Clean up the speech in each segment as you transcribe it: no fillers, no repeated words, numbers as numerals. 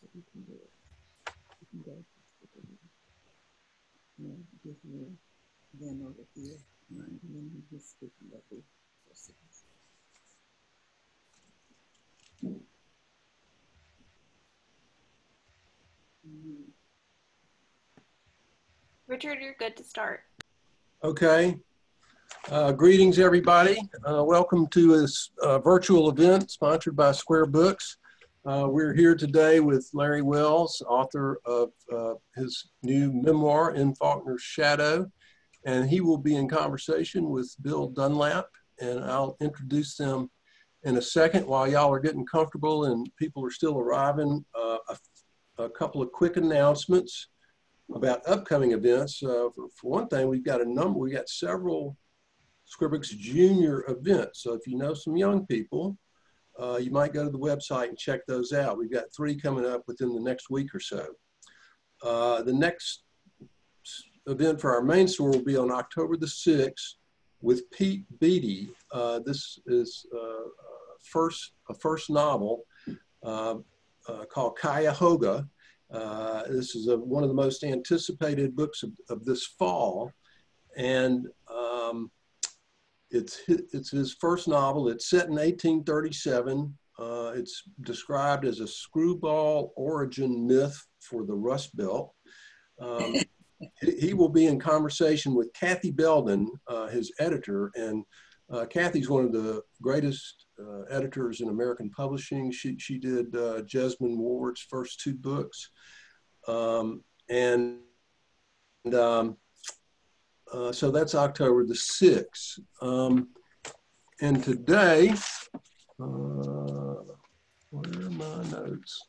so we can do it. We can go and give me them over here, and then we just speak lovely persons. Richard, you're good to start. Okay. Greetings, everybody. Welcome to this virtual event sponsored by Square Books. We're here today with Larry Wells, author of his new memoir, In Faulkner's Shadow, and he will be in conversation with Bill Dunlap, and I'll introduce them in a second while y'all are getting comfortable and people are still arriving. A couple of quick announcements about upcoming events. For one thing, we got several Square Books Junior events. So if you know some young people, you might go to the website and check those out. We've got 3 coming up within the next week or so. The next event for our main store will be on October the 6th with Pete Beattie. This is a first novel called Cuyahoga. This is one of the most anticipated books of this fall, and it's his first novel. It's set in 1837. It's described as a screwball origin myth for the Rust Belt. He will be in conversation with Kathy Belden, his editor, and Kathy's one of the greatest editors in American publishing. She did Jesmond Ward's first 2 books. So that's October the 6th. And today, where are my notes?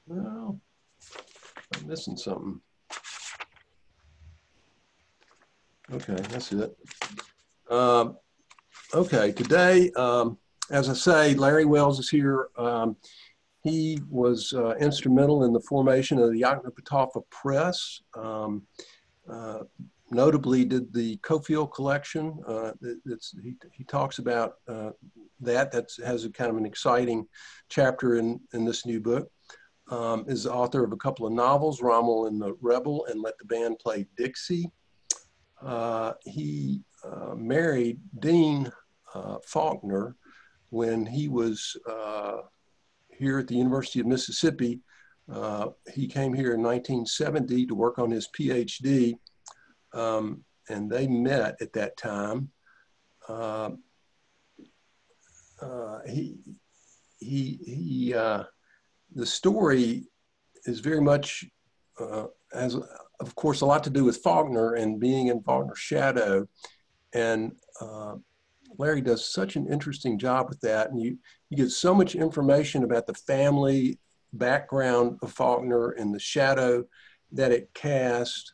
Well, I'm missing something. Okay, that's it. Okay, today, as I say, Larry Wells is here. He was instrumental in the formation of the Yoknapatawpha Press. Notably did the Cofield collection. He talks about that. That has a kind of an exciting chapter in this new book. Is the author of a couple of novels, Rommel and the Rebel and Let the Band Play Dixie. He married Dean Faulkner when he was here at the University of Mississippi. He came here in 1970 to work on his PhD, and they met at that time. The story is very much, has, of course, a lot to do with Faulkner and being in Faulkner's shadow. And Larry does such an interesting job with that. And you get so much information about the family background of Faulkner and the shadow that it cast,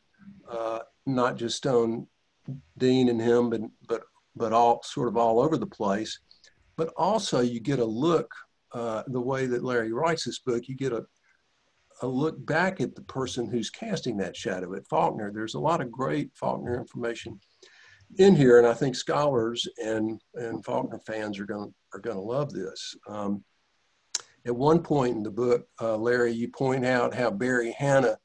not just on Dean and him, but all sort of all over the place. But also you get a look, the way that Larry writes this book, you get a look back at the person who's casting that shadow at Faulkner. There's a lot of great Faulkner information in here, and I think scholars and Faulkner fans are going to love this. At one point in the book, Larry, you point out how Barry Hannah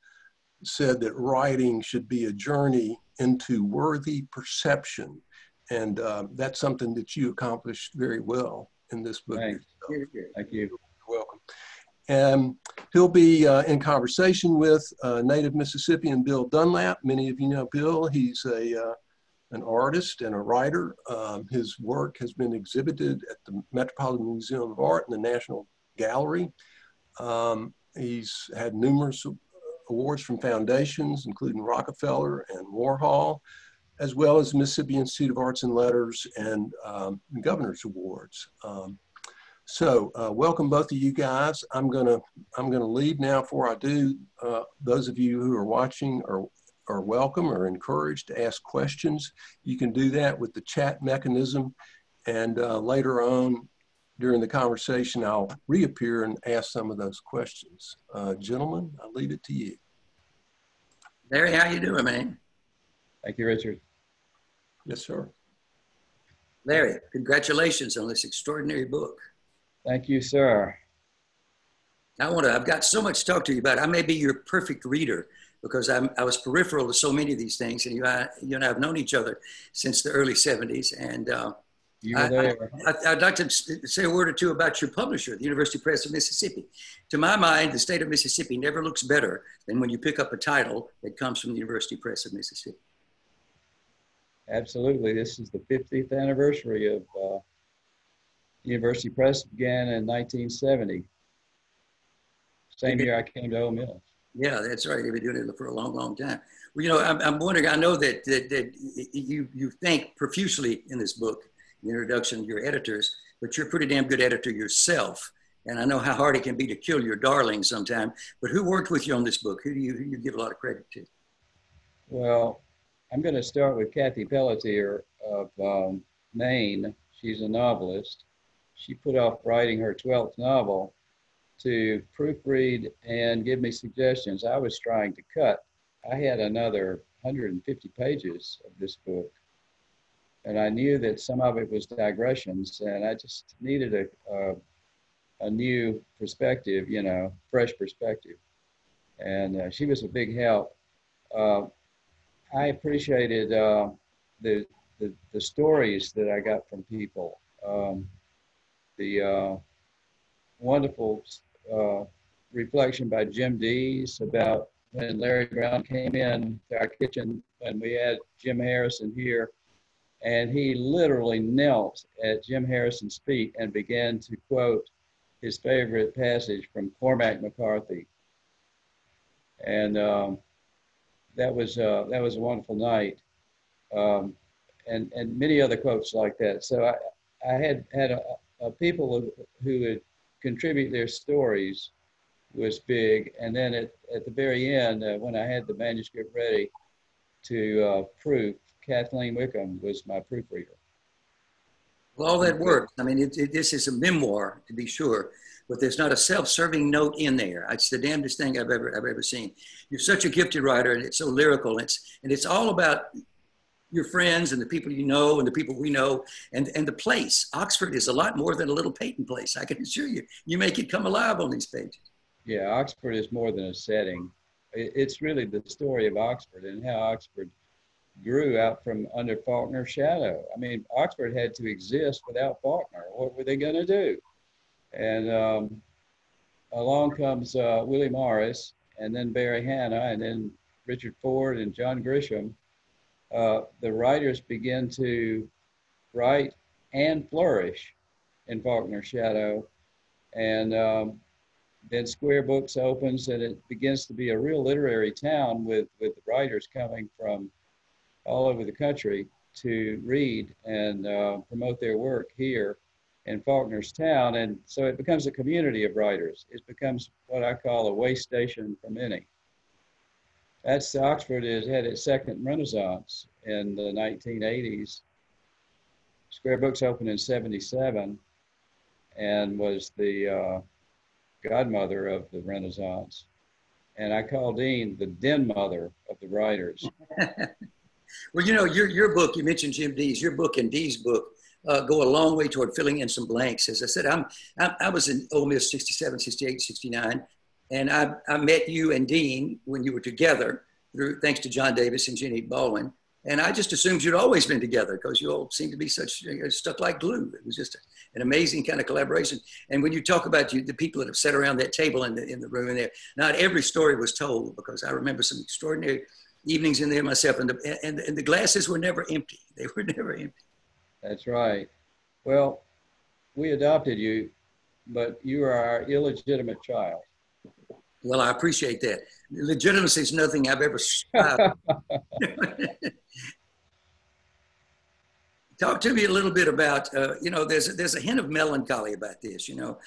said that writing should be a journey into worthy perception, and that's something that you accomplished very well in this book. Thanks. Thank you. You're welcome. And he'll be in conversation with native Mississippian Bill Dunlap. Many of you know Bill. He's an artist and a writer. His work has been exhibited at the Metropolitan Museum of Art and the National Gallery. He's had numerous awards from foundations, including Rockefeller and Warhol, as well as Mississippi Institute of Arts and Letters and Governor's Awards. So welcome both of you guys. I'm gonna leave now. Before I do, those of you who are watching are welcome or encouraged to ask questions. You can do that with the chat mechanism, and later on during the conversation, I'll reappear and ask some of those questions. Gentlemen, I'll leave it to you. Larry, how you doing, man? Thank you, Richard. Yes, sir. Larry, congratulations on this extraordinary book. Thank you, sir. I've got so much to talk to you about. I may be your perfect reader because I was peripheral to so many of these things, and you and I have known each other since the early 70s. And You were there. I'd like to say a word or two about your publisher, the University Press of Mississippi. To my mind, the state of Mississippi never looks better than when you pick up a title that comes from the University Press of Mississippi. Absolutely. This is the 50th anniversary of University Press. Began in 1970. Same year I came to Ole Miss. Yeah, that's right. They've been doing it for a long, long time. Well, you know, I'm wondering, I know that you thank profusely in this book, the introduction, your editors, but you're a pretty damn good editor yourself. And I know how hard it can be to kill your darling sometime, but who worked with you on this book? Who do you give a lot of credit to? Well, I'm going to start with Kathy Pelletier of Maine. She's a novelist. She put off writing her 12th novel to proofread and give me suggestions. I was trying to cut. I had another 150 pages of this book, and I knew that some of it was digressions, and I just needed a new perspective, you know, fresh perspective. And she was a big help. I appreciated the stories that I got from people. The wonderful reflection by Jim Dees about when Larry Brown came in to our kitchen when we had Jim Harrison here, and he literally knelt at Jim Harrison's feet and began to quote his favorite passage from Cormac McCarthy. And that was a wonderful night, and many other quotes like that. So I had people who would contribute their stories was big. And then at the very end, when I had the manuscript ready to proof, Kathleen Wickham was my proofreader. Well, all that works. I mean, this is a memoir, to be sure, but there's not a self-serving note in there. It's the damnedest thing I've ever seen. You're such a gifted writer, and it's so lyrical. And it's all about your friends and the people you know and the people we know and the place. Oxford is a lot more than a little Peyton place. I can assure you. You make it come alive on these pages. Yeah, Oxford is more than a setting. It's really the story of Oxford and how Oxford grew out from under Faulkner's shadow. I mean, Oxford had to exist without Faulkner. What were they going to do? And along comes Willie Morris, and then Barry Hannah, and then Richard Ford and John Grisham. The writers begin to write and flourish in Faulkner's shadow. And then Square Books opens, and it begins to be a real literary town with the writers coming from all over the country to read and promote their work here in Faulkner's town. And so it becomes a community of writers. It becomes what I call a way station for many. That's Oxford has had its second renaissance in the 1980s. Square Books opened in '77 and was the godmother of the Renaissance. And I call Dean the den mother of the writers. Well, you know, your book, you mentioned Jim Dees, your book and Dees' book go a long way toward filling in some blanks. As I said, I was in Ole Miss 67, 68, 69, and I met you and Dean when you were together, thanks to John Davis and Jenny Baldwin. And I just assumed you'd always been together because you all seemed to be such stuck like glue. It was just an amazing kind of collaboration. And when you talk about the people that have sat around that table in the room in there, not every story was told, because I remember some extraordinary evenings in there myself, and the glasses were never empty. They were never empty. That's right. Well, we adopted you, but you are our illegitimate child. Well, I appreciate that. Legitimacy is nothing I've ever strived. Talk to me a little bit about, you know, there's a hint of melancholy about this, you know.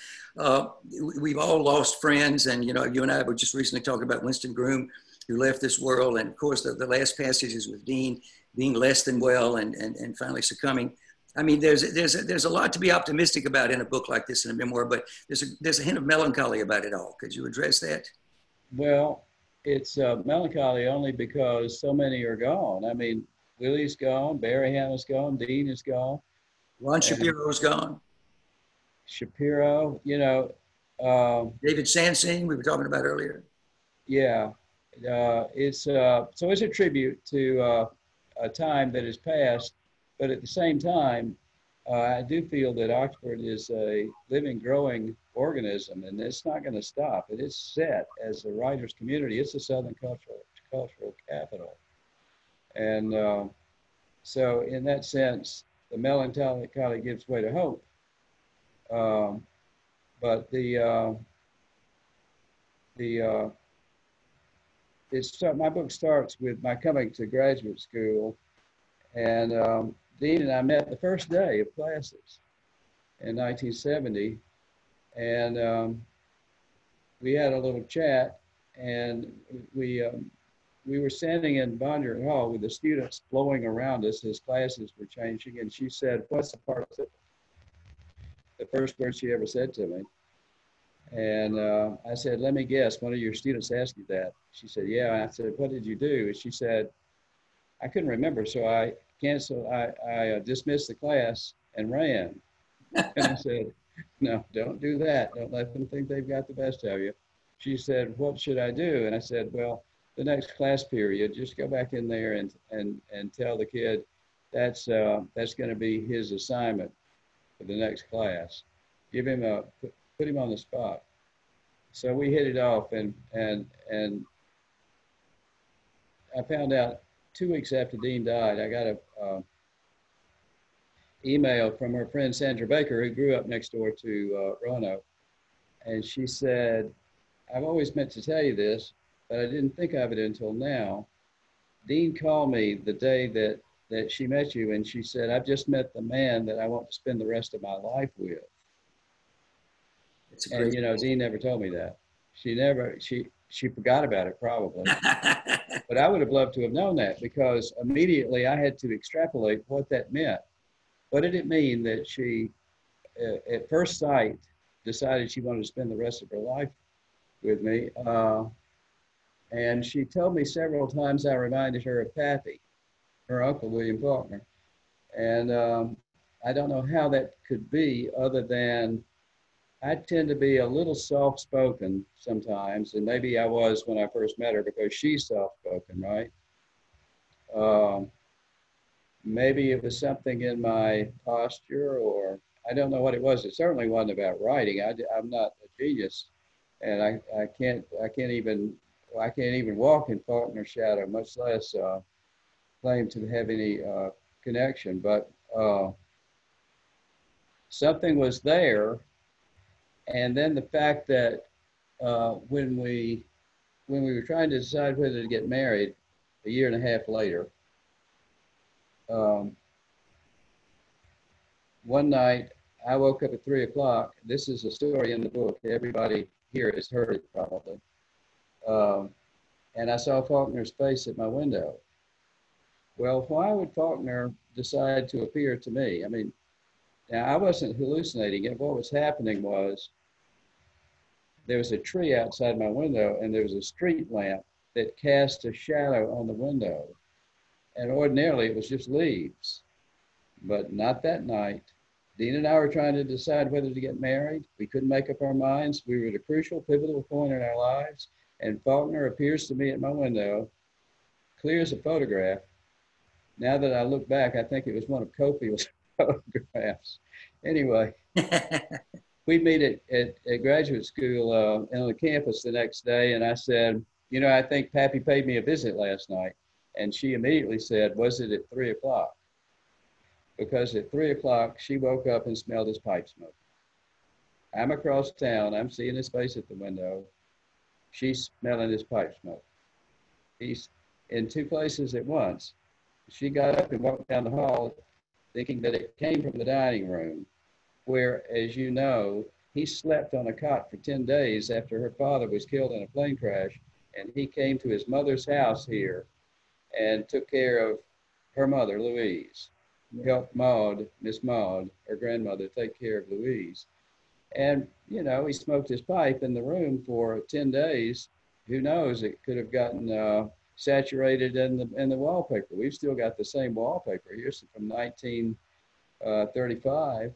We've all lost friends, and, you know, you and I were just recently talking about Winston Groom, who left this world. And of course, the last passages with Dean being less than well and finally succumbing. I mean, there's a lot to be optimistic about in a book like this, in a memoir, but there's a hint of melancholy about it all. Could you address that? Well, It's melancholy only because so many are gone. I mean, Willie's gone, Barry Hannah's gone, Dean is gone. Ron Shapiro's gone. Shapiro, David Sansing, we were talking about earlier. yeah, it's so it's a tribute to a time that has passed, but at the same time, I do feel that Oxford is a living, growing organism, and it's not going to stop. It is set as a writers' community. It's a Southern cultural capital, and so in that sense, the melancholy gives way to hope. But my book starts with my coming to graduate school, and Dean and I met the first day of classes in 1970, and we had a little chat, and we were standing in Bondurant Hall with the students flowing around us as classes were changing, and she said, "What's the participle?" The first word she ever said to me. And I said, "Let me guess, one of your students asked you that." She said, "Yeah." I said, "What did you do?" And she said, "I couldn't remember, so I dismissed the class and ran." And I said, "No, don't do that. Don't let them think they've got the best of you." She said, "What should I do?" And I said, "Well, the next class period, just go back in there and tell the kid that's going to be his assignment for the next class. Give him put him on the spot." So we hit it off, and I found out 2 weeks after Dean died, I got a email from her friend Sandra Baker, who grew up next door to Roanoke, and she said, "I've always meant to tell you this, but I didn't think of it until now. Dean called me the day that she met you, and she said, I've just met the man that I want to spend the rest of my life with." And Dean never told me that. She forgot about it probably. But I would have loved to have known that, because immediately I had to extrapolate what that meant. What did it mean that she, at first sight, decided she wanted to spend the rest of her life with me? And she told me several times I reminded her of Pappy, her uncle, William Faulkner. And I don't know how that could be, other than I tend to be a little soft-spoken sometimes, and maybe I was when I first met her because she's soft-spoken, right? Maybe it was something in my posture, or I don't know what it was. It certainly wasn't about writing. I'm not a genius, and I can't even walk in Faulkner's shadow, much less claim to have any connection. But something was there. And then the fact that when we were trying to decide whether to get married a year and a half later, one night I woke up at 3 o'clock. This is a story in the book. Everybody here has heard it probably. And I saw Faulkner's face at my window. Well, why would Faulkner decide to appear to me? I mean, now, I wasn't hallucinating it. What was happening was there was a tree outside my window, and there was a street lamp that cast a shadow on the window. And ordinarily, it was just leaves. But not that night. Dean and I were trying to decide whether to get married. We couldn't make up our minds. We were at a crucial, pivotal point in our lives. And Faulkner appears to me at my window, clear as a photograph. Now that I look back, I think it was one of Cofield's photographs. Anyway, we meet at graduate school on the campus the next day, and I said, I think Pappy paid me a visit last night. And she immediately said, was it at 3 o'clock? Because at 3 o'clock, she woke up and smelled his pipe smoke. I'm across town. I'm seeing his face at the window. She's smelling his pipe smoke. He's in two places at once. She got up and walked down the hall thinking that it came from the dining room, where, as you know, he slept on a cot for 10 days after her father was killed in a plane crash, and he came to his mother's house here and took care of her mother, Louise, helped Miss Maud, her grandmother, take care of Louise. And, he smoked his pipe in the room for 10 days. Who knows, it could have gotten saturated in the wallpaper. We've still got the same wallpaper here from 1935.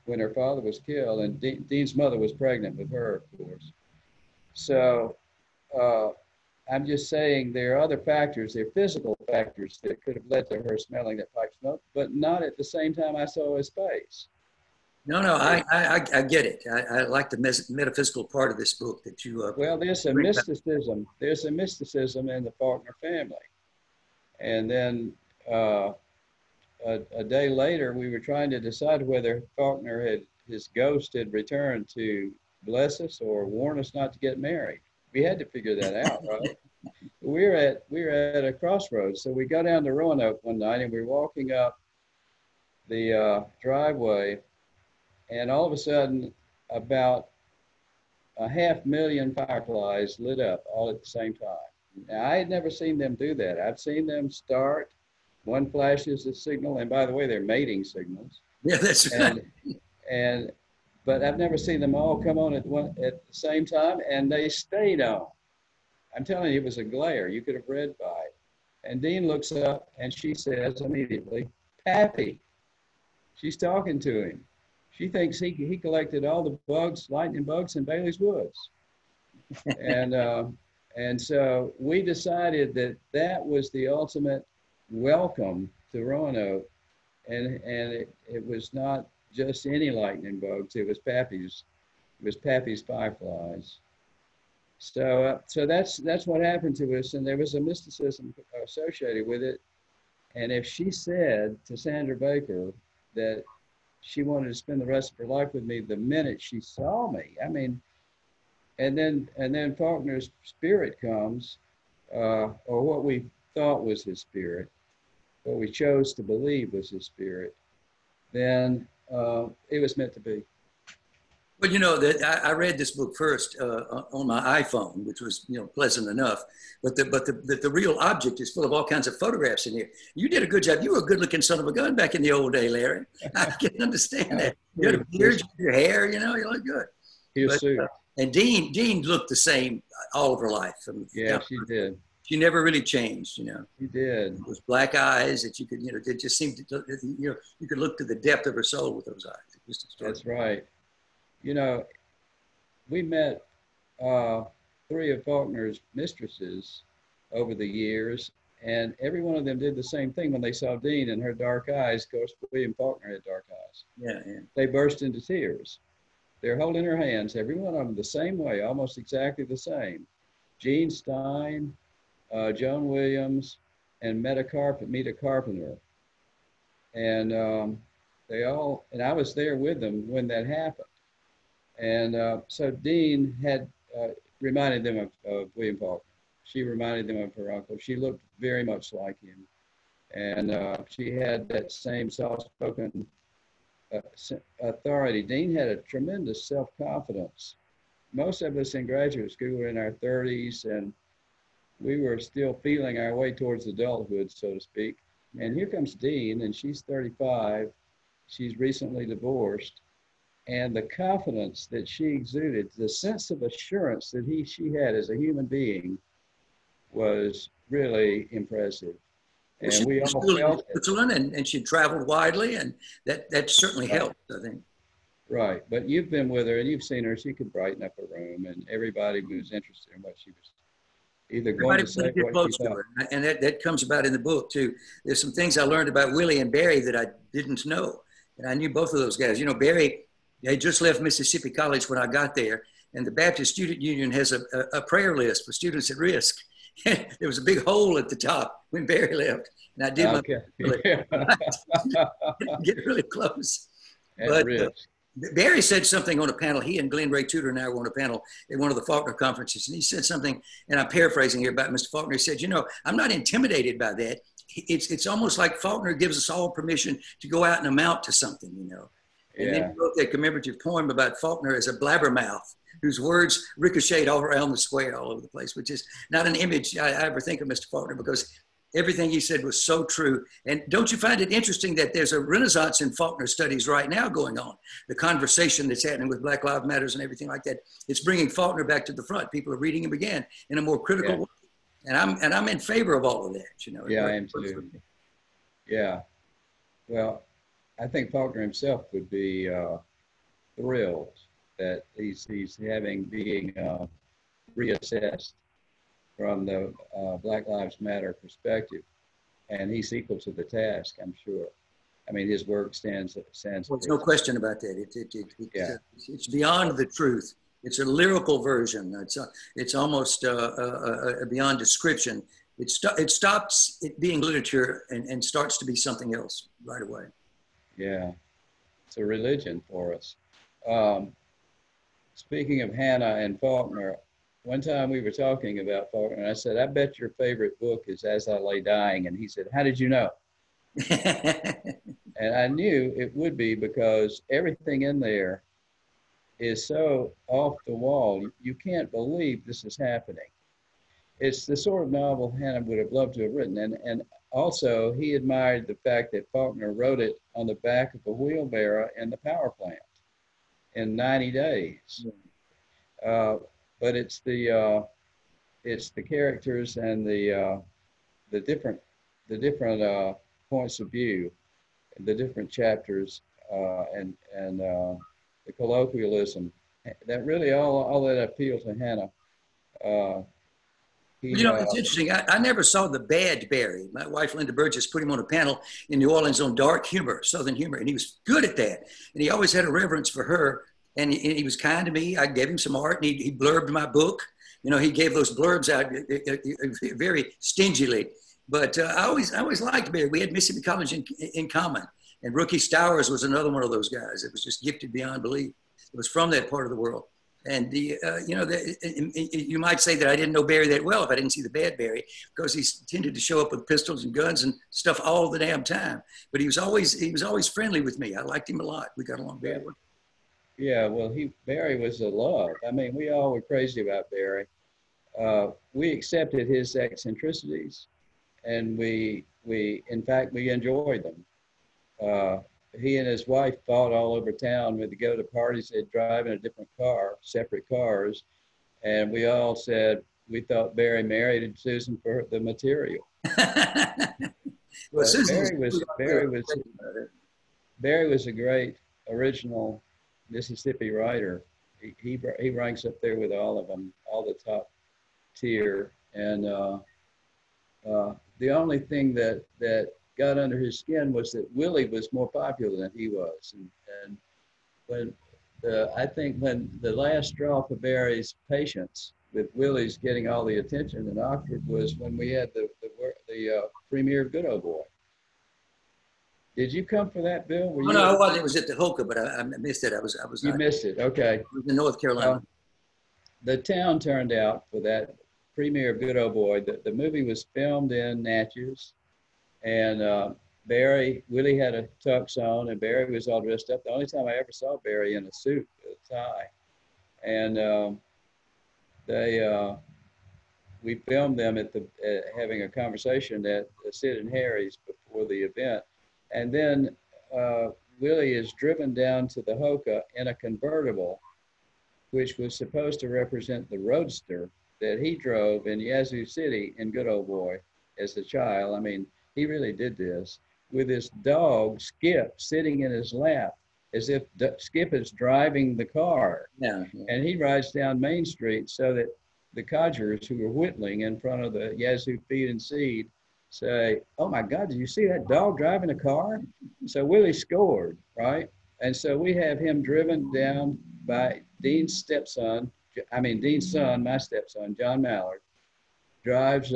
when her father was killed, and Dean's mother was pregnant with her, of course. So I'm just saying there are other factors, there are physical factors that could have led to her smelling that pipe smoke, but not at the same time I saw his face. No, I get it. I like the metaphysical part of this book that you. Well, there's a mysticism. There's a mysticism in the Faulkner family, and then a day later, we were trying to decide whether Faulkner his ghost had returned to bless us or warn us not to get married. We had to figure that out, right? We were at a crossroads, so we got down to Roanoke one night, and we were walking up the driveway. And all of a sudden, about 500,000 fireflies lit up all at the same time. Now, I had never seen them do that. I've seen them start. One flashes a signal, and by the way, they're mating signals. Yeah, that's right. But I've never seen them all come on at the same time, and they stayed on. I'm telling you, it was a glare. You could have read by it. And Dean looks up, and she says immediately, "Pappy." She's talking to him. She thinks he collected all the bugs, lightning bugs in Bailey's Woods. And so we decided that was the ultimate welcome to Roanoke. And it was not just any lightning bugs, it was Pappy's fireflies. So that's what happened to us, and there was a mysticism associated with it. And if she said to Sandra Baker that she wanted to spend the rest of her life with me the minute she saw me. I mean, and then Faulkner's spirit comes, or what we thought was his spirit, what we chose to believe was his spirit, then it was meant to be. But you know that I read this book first on my iPhone, which was pleasant enough. But the real object is full of all kinds of photographs in here. You did a good job. You were a good-looking son of a gun back in the old day, Larry. I can understand that. You had a beard, your hair, you look good. He was suited. And Dean looked the same all of her life. Yeah, she did. She never really changed, She did. Those black eyes that you could, it just seemed to, you could look to the depth of her soul with those eyes. That's right. We met 3 of Faulkner's mistresses over the years, and every one of them did the same thing when they saw Dean and her dark eyes. Of course, William Faulkner had dark eyes. Yeah. They burst into tears. They're holding her hands, every one of them the same way, almost exactly the same. Jean Stein, Joan Williams, and Meta Carpenter. And I was there with them when that happened. And so Dean had reminded them of William Faulkner. She reminded them of her uncle. She looked very much like him. And she had that same soft-spoken authority. Dean had a tremendous self-confidence. Most of us in graduate school were in our 30s, and we were still feeling our way towards adulthood, so to speak. And here comes Dean, and she's 35. She's recently divorced. And the confidence that she exuded, the sense of assurance that she had as a human being was really impressive. And well, we all felt it. Switzerland, and she traveled widely, and that certainly helped, I think. Right, but you've been with her and you've seen her. She could brighten up a room, and everybody was interested in what she was either going to say or what she thought. And that comes about in the book too. There's some things I learned about Willie and Barry that I didn't know, and I knew both of those guys. Barry, they just left Mississippi College when I got there, and the Baptist Student Union has a prayer list for students at risk. There was a big hole at the top when Barry left, and I did get really close. But Barry said something on a panel. He and Glenn Ray Tudor and I were on a panel at one of the Faulkner conferences, and he said something, and I'm paraphrasing here, about Mr. Faulkner. He said, I'm not intimidated by that. It's almost like Faulkner gives us all permission to go out and amount to something, And then he wrote that commemorative poem about Faulkner as a blabbermouth whose words ricocheted all around the square, all over the place, which is not an image I ever think of Mr. Faulkner, because everything he said was so true. And don't you find it interesting that there's a renaissance in Faulkner studies right now going on? The conversation that's happening with Black Lives Matters and everything like that, it's bringing Faulkner back to the front. People are reading him again in a more critical way. And I'm in favor of all of that, Yeah, I am too. Yeah. Well, I think Faulkner himself would be thrilled that he's being reassessed from the Black Lives Matter perspective, and he's equal to the task, I'm sure. I mean, his work stands. Well, there's no question about that. It's beyond the truth. It's a lyrical version. It's almost beyond description. It stops it being literature and starts to be something else right away. Yeah, it's a religion for us. Speaking of Hannah and Faulkner, one time we were talking about Faulkner, and I said, I bet your favorite book is As I Lay Dying. And he said, how did you know? And I knew it would be because everything in there is so off the wall. You can't believe this is happening. It's the sort of novel Hannah would have loved to have written. And also, he admired the fact that Faulkner wrote it on the back of a wheelbarrow in the power plant in 90 days. But it's the characters and the different points of view, the different chapters, and the colloquialism that really all that appeal to Hannah. It's interesting. I never saw the bad Barry. My wife, Linda Burgess, put him on a panel in New Orleans on dark humor, Southern humor, and he was good at that. And he always had a reverence for her, and he was kind to me. I gave him some art, and he blurbed my book. You know, he gave those blurbs out very stingily. But I always liked Barry. We had Mississippi College in common. And Rookie Stowers was another one of those guys that was just gifted beyond belief. It was from that part of the world. And you might say that I didn't know Barry that well if I didn't see the bad Barry, because he tended to show up with pistols and guns and stuff all the damn time. But he was always friendly with me. I liked him a lot. We got along very well. Yeah, well, Barry was a love. I mean, we all were crazy about Barry. We accepted his eccentricities, and we in fact enjoyed them. He and his wife fought all over town. When they go to parties, they'd drive in a different car, separate cars. And we all said we thought Barry married Susan for the material. Well, Barry was a great original Mississippi writer. He ranks up there with all of them, all the top tier. And the only thing that got under his skin was that Willie was more popular than he was. And I think when the last straw for Barry's patience with Willie's getting all the attention in Oxford was when we had the premiere of Good Old Boy. Did you come for that, Bill? No, I wasn't. It was at the Hoka, but I missed it. I was You not. missed it, okay. It was in North Carolina. The town turned out for that premiere of Good Old Boy. The movie was filmed in Natchez. And Willie had a tux on, and Barry was all dressed up. The only time I ever saw Barry in a suit with a tie. And we filmed them having a conversation at Sid and Harry's before the event. And then Willie is driven down to the Hoka in a convertible, which was supposed to represent the roadster that he drove in Yazoo City in Good Old Boy as a child. I mean, he really did this with his dog, Skip, sitting in his lap as if Skip is driving the car. Yeah. And he rides down Main Street so that the codgers who were whittling in front of the Yazoo Feed and Seed say, oh my God, did you see that dog driving a car? So Willie scored, right? And so we have him driven down by Dean's son, my stepson, John Mallard, drives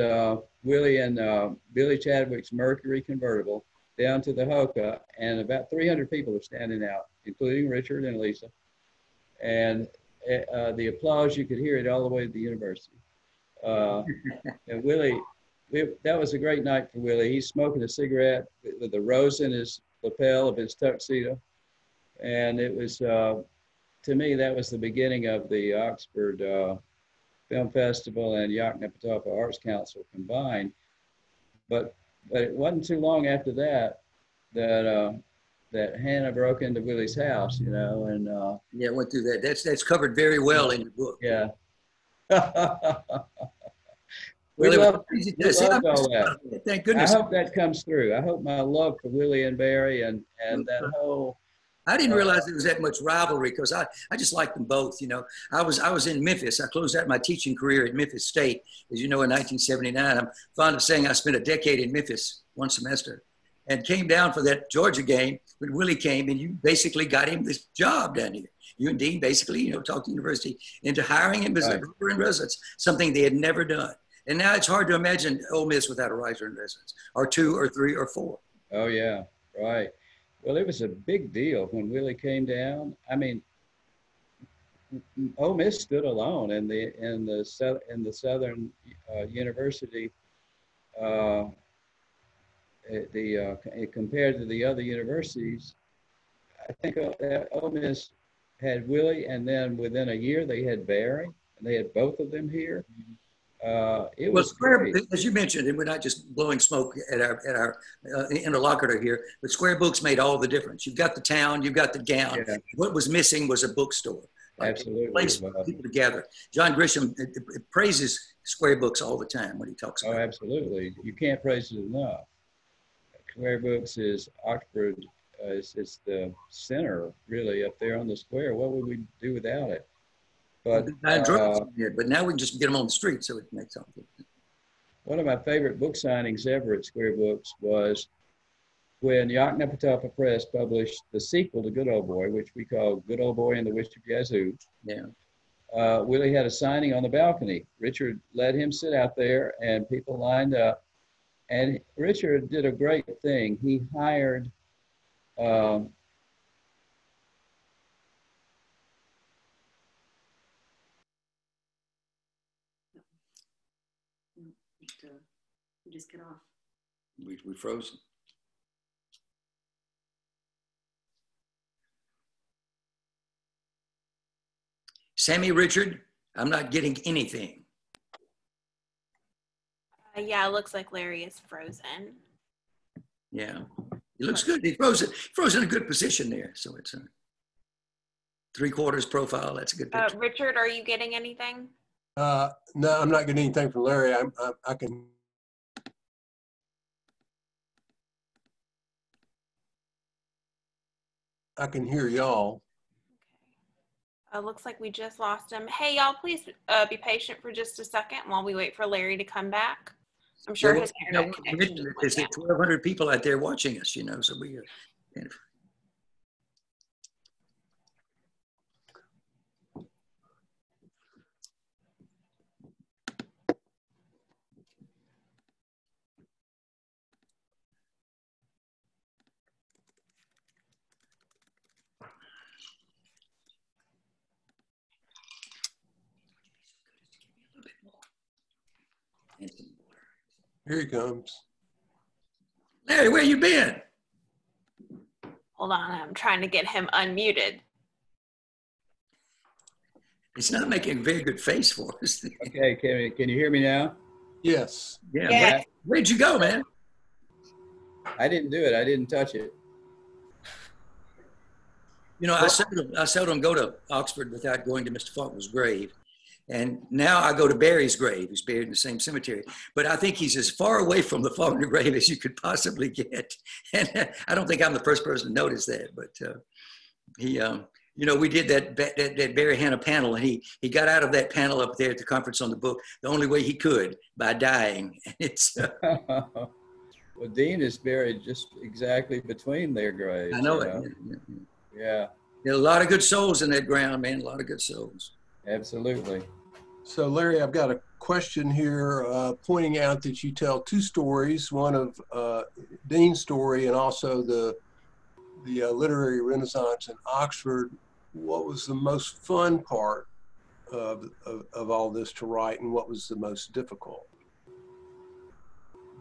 Willie and Billy Chadwick's Mercury convertible down to the Hoka, and about 300 people are standing out, including Richard and Lisa. And the applause, you could hear it all the way to the university. And Willie, that was a great night for Willie. He's smoking a cigarette with a rose in his lapel of his tuxedo. And it was, to me, that was the beginning of the Oxford Film Festival and Yoknapatawpha Arts Council combined. But it wasn't too long after that that Hannah broke into Willie's house, and Yeah, I went through that. That's covered very well in your book. Yeah. We loved loved all that. Thank goodness. I hope that comes through. I hope my love for Willie and Barry and that whole I didn't realize there was that much rivalry because I just liked them both. You know, I was in Memphis. I closed out my teaching career at Memphis State, as you know, in 1979. I'm fond of saying I spent a decade in Memphis, one semester, and came down for that Georgia game when Willie came, and you basically got him this job down here. You and Dean basically, you know, talked to the university into hiring him as a writer in residence, something they had never done. And now it's hard to imagine Ole Miss without a writer in residence, or 2 or 3 or 4. Oh yeah, right. Well, it was a big deal when Willie came down. I mean, Ole Miss stood alone in the Southern University. Compared to the other universities, I think Ole Miss had Willie, and then within a year they had Barry, and they had both of them here. It was great. As you mentioned, and we're not just blowing smoke at our interlocutor here, but Square Books made all the difference. You've got the town, you've got the gown. Yeah. What was missing was a bookstore. Like absolutely. Place people together. John Grisham praises Square Books all the time when he talks about it. Oh, absolutely. You can't praise it enough. Square Books is Oxford. It's the center, really, up there on the square. What would we do without it? But now we can just get them on the street, so it makes something. One of my favorite book signings ever at Square Books was when Yoknapatawpha Press published the sequel to Good Old Boy, which we call Good Old Boy and the Witch of Yazoo. Yeah. Willie had a signing on the balcony. Richard let him sit out there, and people lined up. And Richard did a great thing. He hired we just cut off. We froze. Sammy, Richard, I'm not getting anything. Yeah, it looks like Larry is frozen. Yeah, he looks good. He's frozen in a good position there. So it's a 3/4 profile. That's a good picture. Richard, are you getting anything? No, I'm not getting anything from Larry. I can hear y'all. Looks like we just lost him. Hey, y'all, please be patient for just a second while we wait for Larry to come back. I'm sure his internet connection. There's 1,200 people out there watching us, you know, so we. Here he comes. Larry, where you been? Hold on, I'm trying to get him unmuted. It's not making a very good face for us. Okay, can you hear me now? Yes. Yeah. Where'd you go, man? I didn't do it. I didn't touch it. You know, I seldom go to Oxford without going to Mr. Faulkner's grave. And now I go to Barry's grave. He's buried in the same cemetery. But I think he's as far away from the Faulkner grave as you could possibly get. And I don't think I'm the first person to notice that. But he, you know, we did that Barry Hannah panel, and he got out of that panel up there at the conference on the book the only way he could, by dying. And it's well, Dean is buried just exactly between their graves. I know it. Yeah. There are a lot of good souls in that ground, man. A lot of good souls. Absolutely. So Larry, I've got a question here pointing out that you tell 2 stories, one of Dean's story and also the literary renaissance in Oxford. What was the most fun part of all this to write, and what was the most difficult?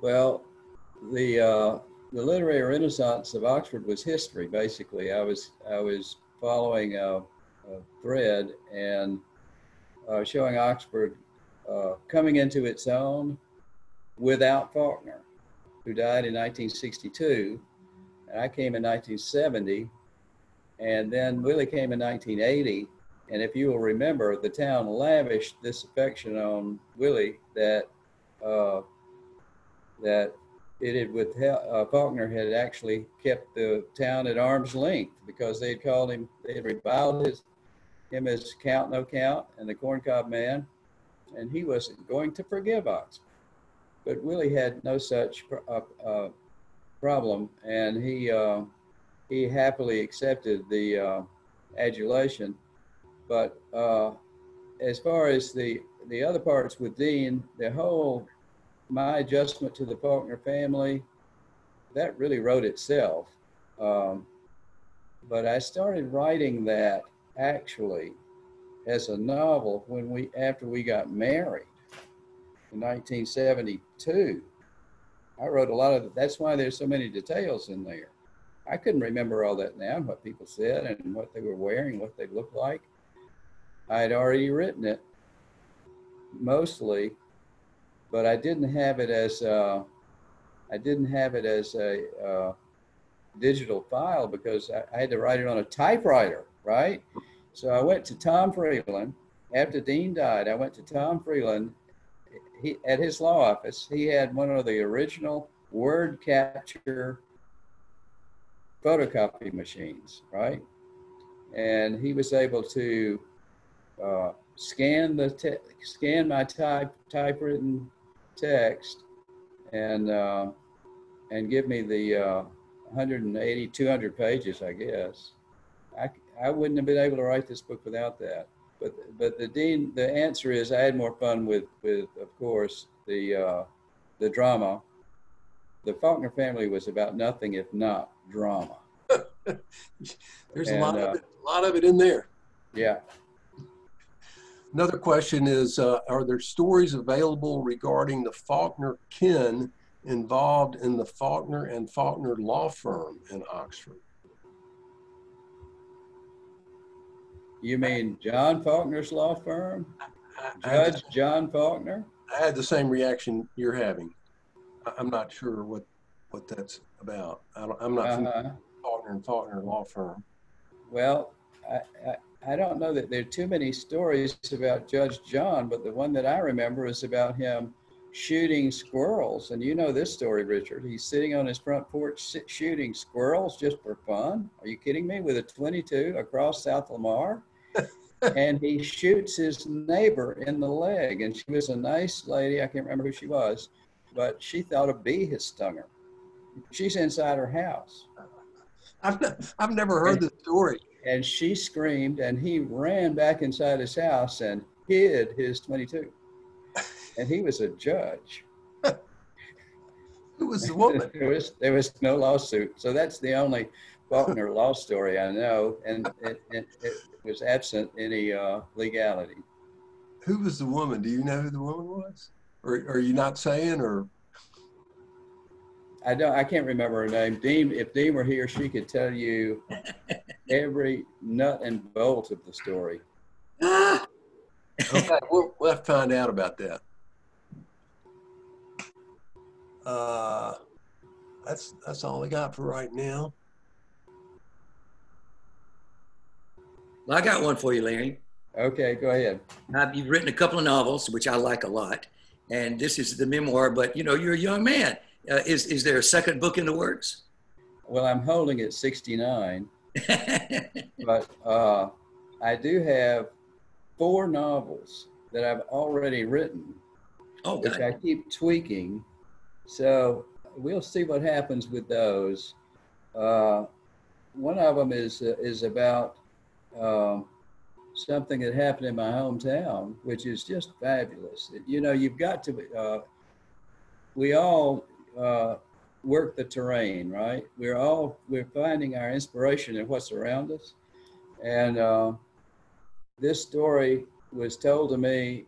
Well, the literary renaissance of Oxford was history, basically. I was following a thread and showing Oxford coming into its own without Faulkner, who died in 1962, and I came in 1970, and then Willie came in 1980. And if you will remember, the town lavished this affection on Willie that Faulkner had actually kept the town at arm's length because they had reviled him as Count No Count and the Corncob Man, and he wasn't going to forgive Oxford. But Willie had no such problem, and he happily accepted the adulation. But as far as the other parts with Dean, my adjustment to the Faulkner family, that really wrote itself. But I started writing that actually as a novel after we got married in 1972. I wrote a lot of that's why there's so many details in there. I couldn't remember all that now, what people said and what they were wearing, what they looked like. I had already written it mostly, but I didn't have it as a digital file because I had to write it on a typewriter, right? So I went to Tom Freeland. After Dean died, I went to Tom Freeland. At his law office, he had one of the original word capture photocopy machines, right? And he was able to scan my typewritten text and give me the 180, 200 pages, I guess. I wouldn't have been able to write this book without that. But the answer is I had more fun with of course the drama. The Faulkner family was about nothing if not drama. There's a lot of it in there. Yeah. Another question is, are there stories available regarding the Faulkner kin involved in the Faulkner and Faulkner law firm in Oxford? You mean John Faulkner's law firm? Judge John Faulkner? I had the same reaction you're having. I'm not sure what that's about. I'm not familiar with Faulkner and Faulkner law firm. Well, I don't know that there are too many stories about Judge John, but the one that I remember is about him shooting squirrels. And you know this story, Richard. He's sitting on his front porch shooting squirrels just for fun. Are you kidding me? With a .22 across South Lamar. And he shoots his neighbor in the leg. And she was a nice lady. I can't remember who she was, but she thought a bee had stung her. She's inside her house. I've never heard the story. And she screamed, and he ran back inside his house and hid his .22. And he was a judge. Who was the woman? There was no lawsuit. So that's the only Faulkner law story I know, and it was absent any legality. Who was the woman? Do you know who the woman was? Or are you not saying, or? I can't remember her name. Dean, if Dean were here, she could tell you every nut and bolt of the story. Okay, we'll have to find out about that. That's all I got for right now. Well, I got one for you, Larry. Okay, go ahead. You've written a couple of novels, which I like a lot. And this is the memoir, but you know, you're a young man. Is there a second book in the works? Well, I'm holding at 69, but I do have 4 novels that I've already written, which I keep tweaking. So we'll see what happens with those. One of them is about something that happened in my hometown, which is just fabulous. You know, you've got to, we all work the terrain, right? We're finding our inspiration in what's around us. And this story was told to me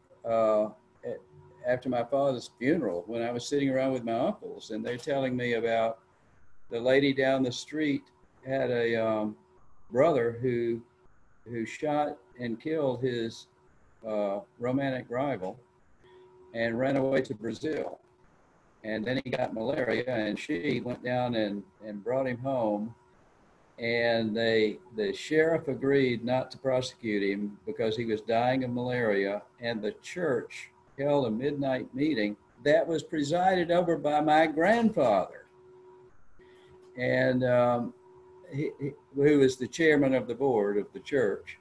after my father's funeral, when I was sitting around with my uncles, and they're telling me about the lady down the street had a brother who shot and killed his romantic rival and ran away to Brazil. And then he got malaria, and she went down and brought him home. And the sheriff agreed not to prosecute him because he was dying of malaria. And the church held a midnight meeting that was presided over by my grandfather, and who was the chairman of the board of the church.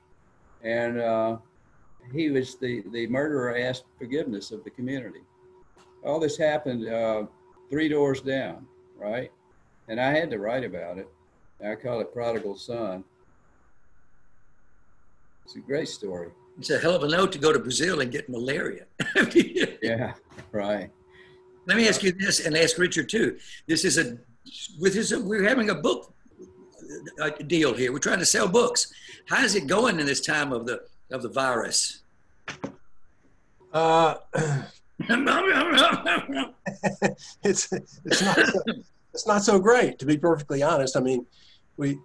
And he was the murderer asked forgiveness of the community. All this happened 3 doors down, right? And I had to write about it. I call it Prodigal Son. It's a great story. It's a hell of a note to go to Brazil and get malaria. Yeah, right. Let me ask you this, and ask Richard too. We're having a book deal here. We're trying to sell books. How is it going in this time of the virus? It's not so great, to be perfectly honest. I mean, we're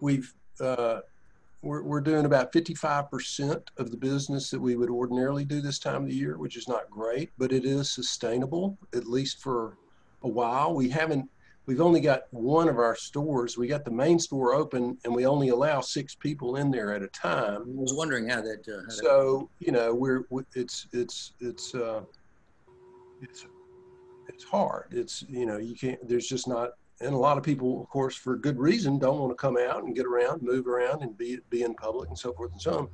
doing about 55% of the business that we would ordinarily do this time of the year, which is not great, but it is sustainable, at least for a while. We've only got one of our stores. We got the main store open, and we only allow 6 people in there at a time. I was wondering how that. So it's hard. You can't. There's just not. And a lot of people, of course, for good reason, don't want to come out and get around, move around, and be in public and so forth and so on.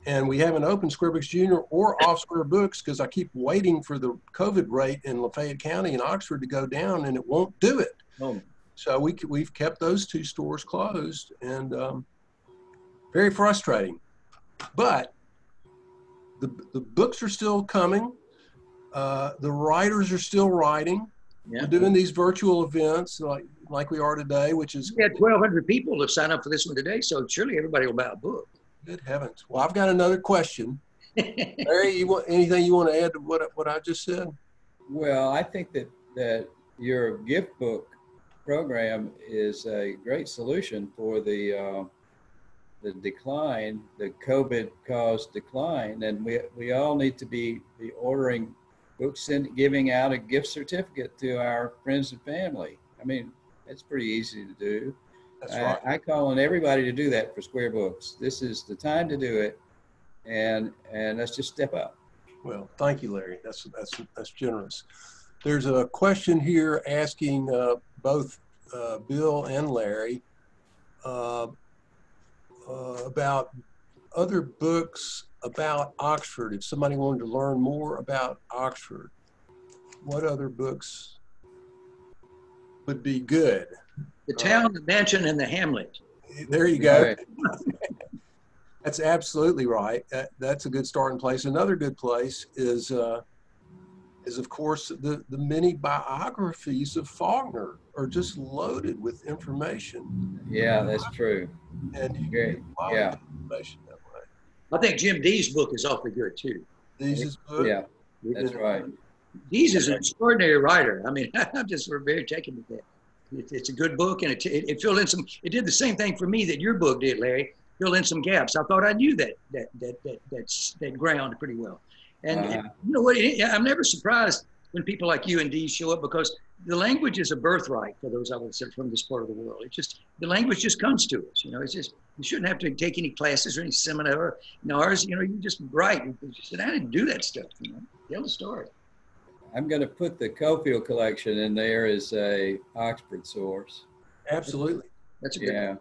And we haven't opened Square Books Junior or Off Square Books because I keep waiting for the COVID rate in Lafayette County and Oxford to go down, and it won't do it. Oh. So we've kept those 2 stores closed, and very frustrating. But the books are still coming. The writers are still writing. Yeah. We're doing these virtual events like we are today, which is. We had 1,200 people to sign up for this one today, so surely everybody will buy a book. Good heavens. Well, I've got another question. Larry, anything you want to add to what I just said? Well, I think that your gift book program is a great solution for the decline, the COVID-caused decline, and we all need to be ordering books and giving out a gift certificate to our friends and family. I mean, it's pretty easy to do. That's right. I call on everybody to do that for Square Books. This is the time to do it, and let's just step up. Well, thank you, Larry. That's generous. There's a question here asking both Bill and Larry about other books about Oxford. If somebody wanted to learn more about Oxford, what other books would be good? The Town, the Mansion, and the Hamlet. There you go. Right. That's absolutely right. That's a good starting place. Another good place is of course the many biographies of Faulkner are just loaded with information. Yeah, that's true. And you Great. get a lot of information that way. I think Jim Dee's book is awfully good too. Dee's book. Yeah, that's right. Dees is an extraordinary writer. I mean, I'm just very taken with that. It's a good book, and it filled in some. It did the same thing for me that your book did, Larry. Filled in some gaps. I thought I knew that ground pretty well. And you know what? I'm never surprised when people like you and Dee show up, because the language is a birthright for those of us that are from this part of the world. The language just comes to us. You know, it's just, you shouldn't have to take any classes or any seminars. You know, you just write. You said, I didn't do that stuff. You know, tell the story. I'm going to put the Cofield collection in there as a Oxford source. Absolutely. That's a good one.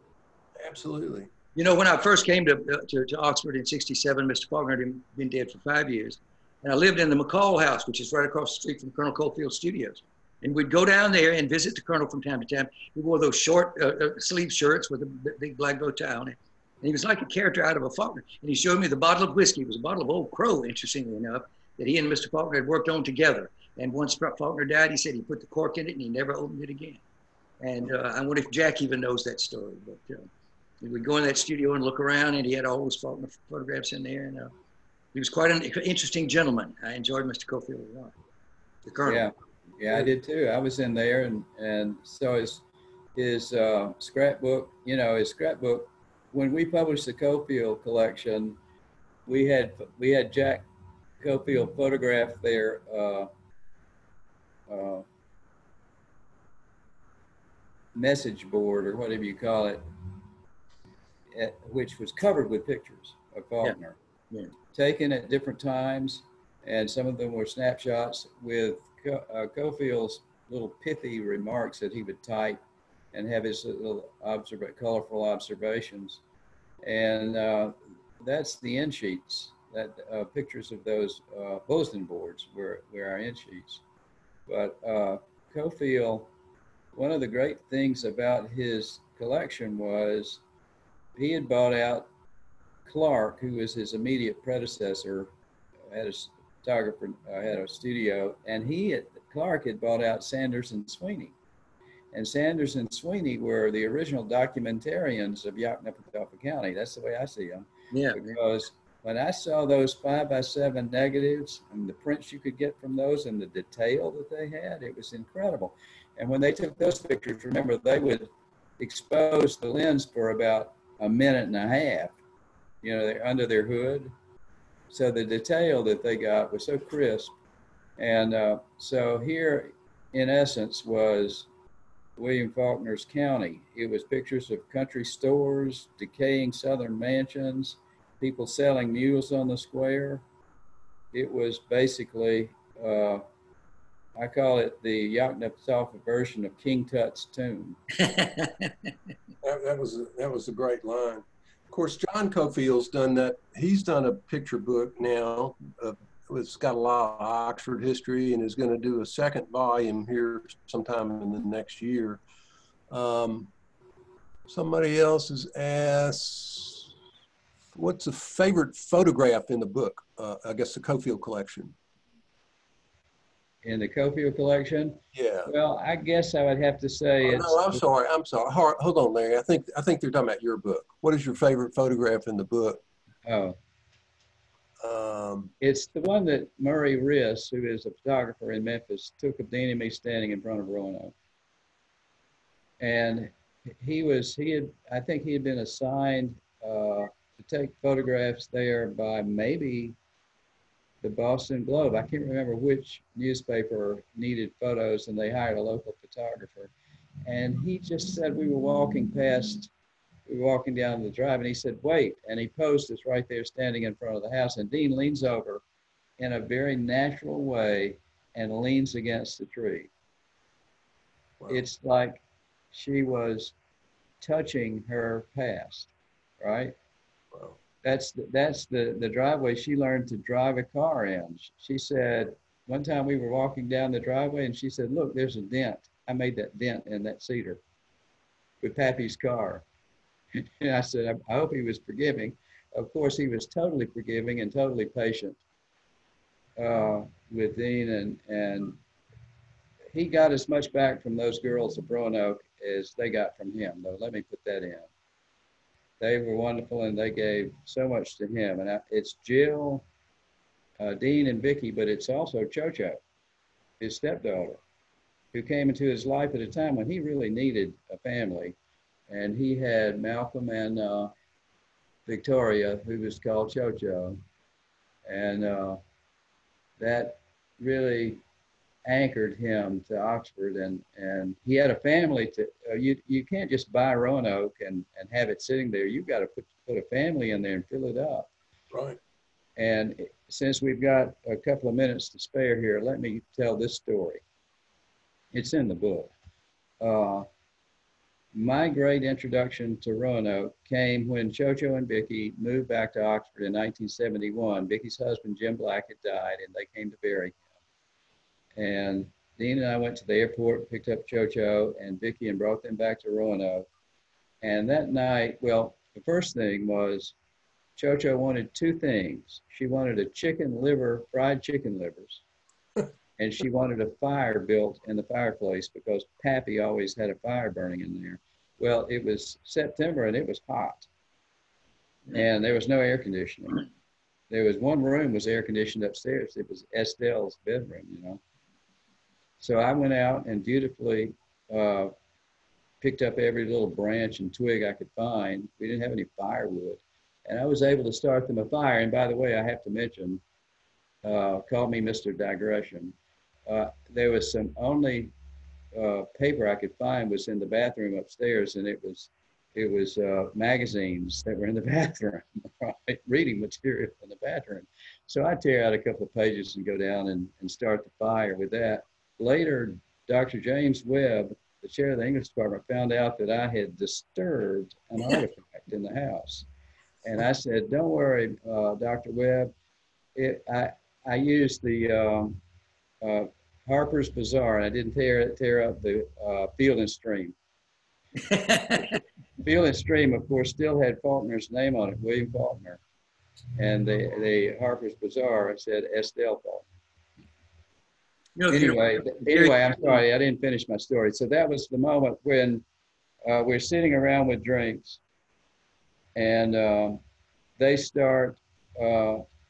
Absolutely. You know, when I first came to Oxford in '67, Mr. Faulkner had been dead for 5 years. And I lived in the McCall house, which is right across the street from Colonel Cofield's studios. And we'd go down there and visit the Colonel from time to time. He wore those short sleeve shirts with a big black bow tie on it. And he was like a character out of a Faulkner. And he showed me the bottle of whiskey. It was a bottle of Old Crow, interestingly enough, that he and Mr. Faulkner had worked on together. And once Faulkner died, he said he put the cork in it and he never opened it again. And I wonder if Jack even knows that story. But we'd go in that studio and look around, and he had all those Faulkner photographs in there. And he was quite an interesting gentleman. I enjoyed Mr. Cofield a lot. The Colonel. Yeah, I did too. I was in there, and so his scrapbook, his scrapbook. When we published the Cofield collection, we had Jack Cofield photograph their message board, or whatever you call it, which was covered with pictures of Faulkner, taken at different times, and some of them were snapshots with Cofield's little pithy remarks that he would type and have his little colorful observations. And that's the end sheets, that pictures of those bulletin boards were our end sheets. But Cofield, one of the great things about his collection was he had bought out Clark, who was his immediate predecessor, had a photographer, had a studio, and Clark had bought out Sanders and Sweeney. And Sanders and Sweeney were the original documentarians of Yoknapatawpha County. That's the way I see them. Yeah. Because when I saw those 5x7 negatives and the prints you could get from those and the detail that they had, it was incredible. And when they took those pictures, remember, they would expose the lens for about a minute and a half, you know, under their hood. So the detail that they got was so crisp. And so here, in essence, was William Faulkner's county. It was pictures of country stores, decaying southern mansions, people selling mules on the square. It was basically, I call it the Yoknapatawpha version of King Tut's tomb. That was a great line. Of course, John Cofield's done that. He's done a picture book now. It's got a lot of Oxford history and is going to do a second volume here sometime in the next year. Somebody else has asked, what's a favorite photograph in the book? I guess the Cofield collection. In the Cofield collection? Yeah. Well, I guess I would have to say no, I'm sorry. Hold on, Larry. I think they're talking about your book. What is your favorite photograph in the book? Oh. It's the one that Murray Riss, who is a photographer in Memphis, took of Dean and me standing in front of Roanoke. And I think he had been assigned to take photographs there by maybe the Boston Globe. I can't remember which newspaper needed photos, and they hired a local photographer. And he just said, we were walking down the drive, and he said, wait, and he posed us right there standing in front of the house, and Dean leans over in a very natural way and leans against the tree. Wow. It's like she was touching her past, right? Wow. That's the driveway she learned to drive a car in. She said, one time we were walking down the driveway, and she said, look, there's a dent. I made that dent in that cedar with Pappy's car. And I said, I hope he was forgiving. Of course, he was totally forgiving and totally patient with Dean. And he got as much back from those girls of Roanoke as they got from him, though. Let me put that in. They were wonderful, and they gave so much to him. And it's Jill, Dean, and Vicky, but it's also Cho-Cho, his stepdaughter, who came into his life at a time when he really needed a family. And he had Malcolm and Victoria, who was called Cho-Cho. And that really anchored him to Oxford. And he had a family to, you can't just buy Roanoke and have it sitting there. You've got to put a family in there and fill it up. Right. And since we've got a couple of minutes to spare here, let me tell this story. It's in the book. My great introduction to Roanoke came when Cho-Cho and Vicky moved back to Oxford in 1971. Vicky's husband, Jim Black, had died, and they came to bury him. And Dean and I went to the airport, picked up Cho-Cho and Vicky, and brought them back to Roanoke. And that night, well, the first thing was Cho-Cho wanted two things. She wanted a chicken liver, fried chicken livers, and she wanted a fire built in the fireplace because Pappy always had a fire burning in there. Well, it was September and it was hot, and there was no air conditioning. There was one room was air conditioned upstairs. It was Estelle's bedroom, you know. So I went out and dutifully picked up every little branch and twig I could find. We didn't have any firewood, and I was able to start them a fire. And by the way, I have to mention, call me Mr. Digression. There was some only paper I could find was in the bathroom upstairs, and it was magazines that were in the bathroom, right? Reading material in the bathroom. So I tear out a couple of pages and go down and start the fire with that. later, Dr. James Webb, the chair of the English department, found out that I had disturbed an artifact in the house. And I said, don't worry, Dr. Webb, I used the Harper's Bazaar, and I didn't tear up the Field and Stream. Field and Stream, of course, still had Faulkner's name on it, William Faulkner. And the Harper's Bazaar said Estelle Faulkner. Anyway, I'm sorry, I didn't finish my story. So that was the moment when we're sitting around with drinks, and they start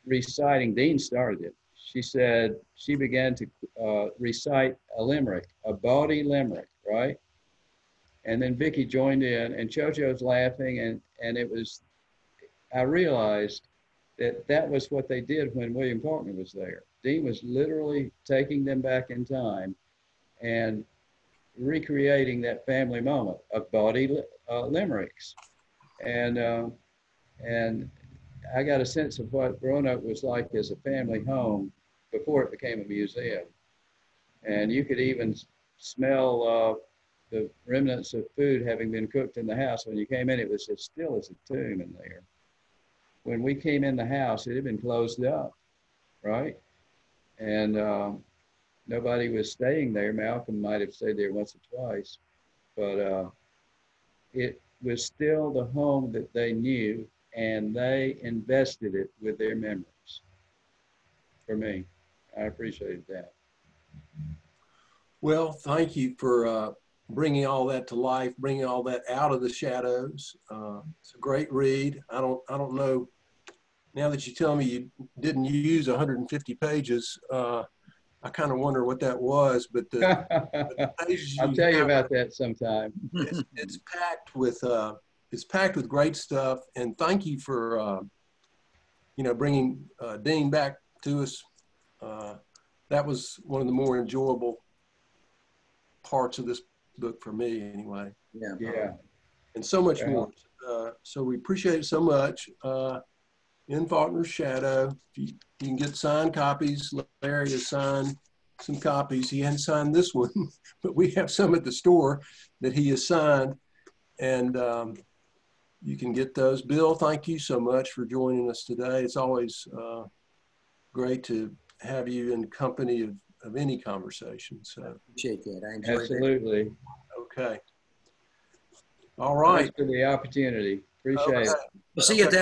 reciting. Dean started it. She said she began to recite a limerick, a bawdy limerick, right? And then Vicky joined in, and Chocho's laughing, and it was, I realized that was what they did when William Faulkner was there. Dean was literally taking them back in time and recreating that family moment of bawdy limericks. And I got a sense of what Roanoke was like as a family home before it became a museum. And you could even smell the remnants of food having been cooked in the house. When you came in, it was as still as a tomb in there. When we came in the house, it had been closed up, right? And nobody was staying there. Malcolm might have stayed there once or twice, but it was still the home that they knew, and they invested it with their memories. For me, I appreciated that. Well, thank you for bringing all that to life, bringing all that out of the shadows. It's a great read. I don't know. Now that you tell me you didn't use 150 pages, I kind of wonder what that was. But the pages I'll tell you about that sometime. It's packed with great stuff. And thank you for bringing Dean back to us. That was one of the more enjoyable parts of this book for me, anyway. Yeah. And so much more. So we appreciate it so much. In Faulkner's Shadow, you can get signed copies. Larry has signed some copies. He hadn't signed this one, but we have some at the store that he has signed, and you can get those. Bill, thank you so much for joining us today. It's always great to have you in company of any conversation. So I appreciate that. I enjoyed Absolutely. it. Okay. All right. Thanks for the opportunity. Appreciate it. We'll see you at the